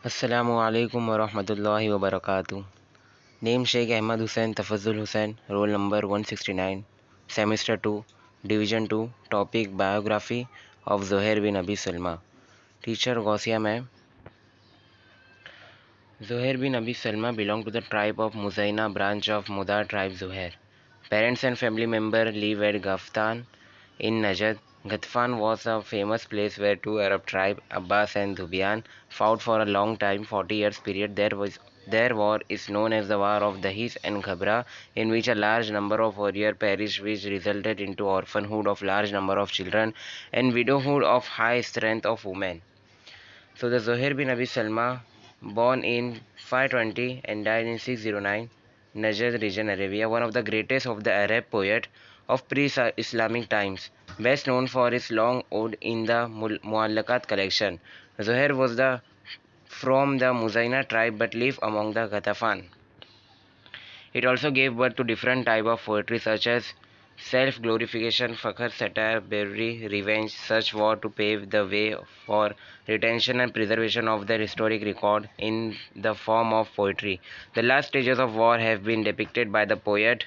Assalamu alaikum wa rahmatullahi wa barakatuh. Name Sheikh Ahmad Hussain Tafazzul Hussain, roll number 169, semester 2, division 2, topic biography of Zuhair bin Abi Salma. Teacher Gausia ma'am. Zuhair bin Abi Salma belonged to the tribe of Muzaina branch of Mudar tribe Zuhair. Parents and family members live at Gaftan in Najd. Ghatfan was a famous place where two Arab tribes, Abbas and Dhubian, fought for a long time, 40 years period. Their war is known as the War of Dahis and Ghabra, in which a large number of warriors perished, which resulted into orphanhood of large number of children and widowhood of high strength of women. So the Zuhair bin Abi Salma, born in 520 and died in 609, Najd region, Arabia, one of the greatest of the Arab poet of pre-Islamic times, best known for his long ode in the Muallakat collection. Zuhair was from the Muzaina tribe but lived among the Ghatafan. It also gave birth to different types of poetry such as self-glorification, fakhr, satire, bravery, revenge, such war to pave the way for retention and preservation of their historic record in the form of poetry. The last stages of war have been depicted by the poet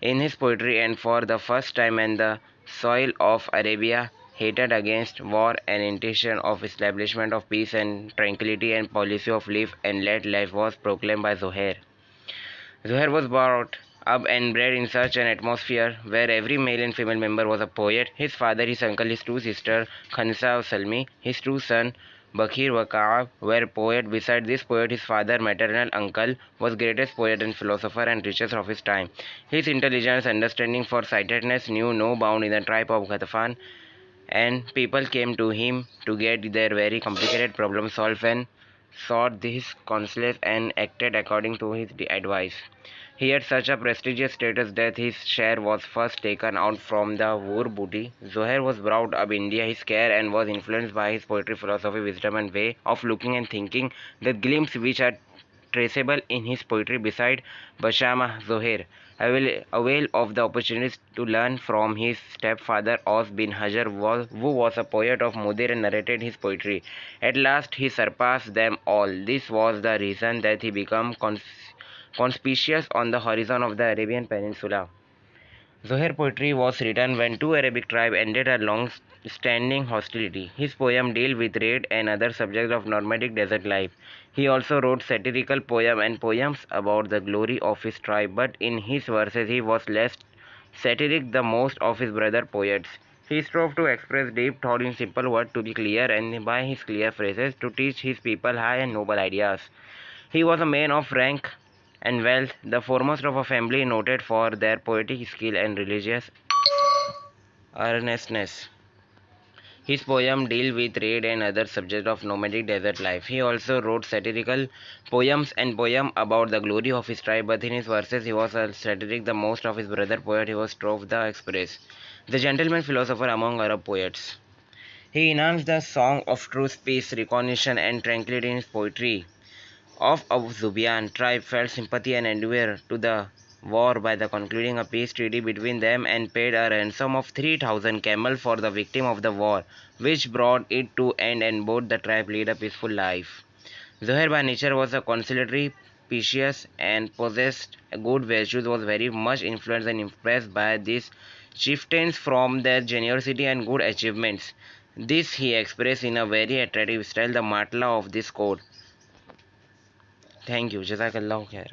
in his poetry, and for the first time in the soil of Arabia, hated against war and intention of establishment of peace and tranquility and policy of live and let life was proclaimed by Zohair. Zuhair was brought up and bred in such an atmosphere where every male and female member was a poet. His father, his uncle, his two sisters, Khansa Salmi, his two sons, Bakir Waqa'ab, were poets. Beside this poet, his father, maternal uncle, was greatest poet and philosopher and richest of his time. His intelligence, understanding, foresightedness knew no bound in the tribe of Ghatafan, and people came to him to get their very complicated problems solved and sought his counsels and acted according to his advice. He had such a prestigious status that his share was first taken out from the war booty. Zohair was brought up in India, his care, and was influenced by his poetry, philosophy, wisdom, and way of looking and thinking. The glimpse which are traceable in his poetry beside Bashama Zohair avail of the opportunities to learn from his stepfather Aus bin Hajar, who was a poet of Mudir and narrated his poetry. At last he surpassed them all. This was the reason that he became conspicuous on the horizon of the Arabian Peninsula. Zohair poetry was written when two Arabic tribes ended a long-standing hostility. His poems deal with raid and other subjects of nomadic desert life. He also wrote satirical poems and poems about the glory of his tribe, but in his verses he was less satiric than most of his brother poets. He strove to express deep thought in simple words to be clear, and by his clear phrases to teach his people high and noble ideas. He was a man of rank and wealth, the foremost of a family noted for their poetic skill and religious earnestness. His poems deal with trade and other subjects of nomadic desert life. He also wrote satirical poems and poems about the glory of his tribe, but in his verses he was a satiric the most of his brother poet he was strove the express. The gentleman philosopher among Arab poets. He enhanced the song of truth, peace, recognition, and tranquility in his poetry of Zubian tribe felt sympathy and endeavor to the war by the concluding a peace treaty between them and paid a ransom of 3,000 camels for the victim of the war, which brought it to end and both the tribe lead a peaceful life. Zohair by nature was a conciliatory, pious, and possessed good virtues, was very much influenced and impressed by these chieftains from their generosity and good achievements. This he expressed in a very attractive style, the matla of this code. Thank you. Jazakallah khair.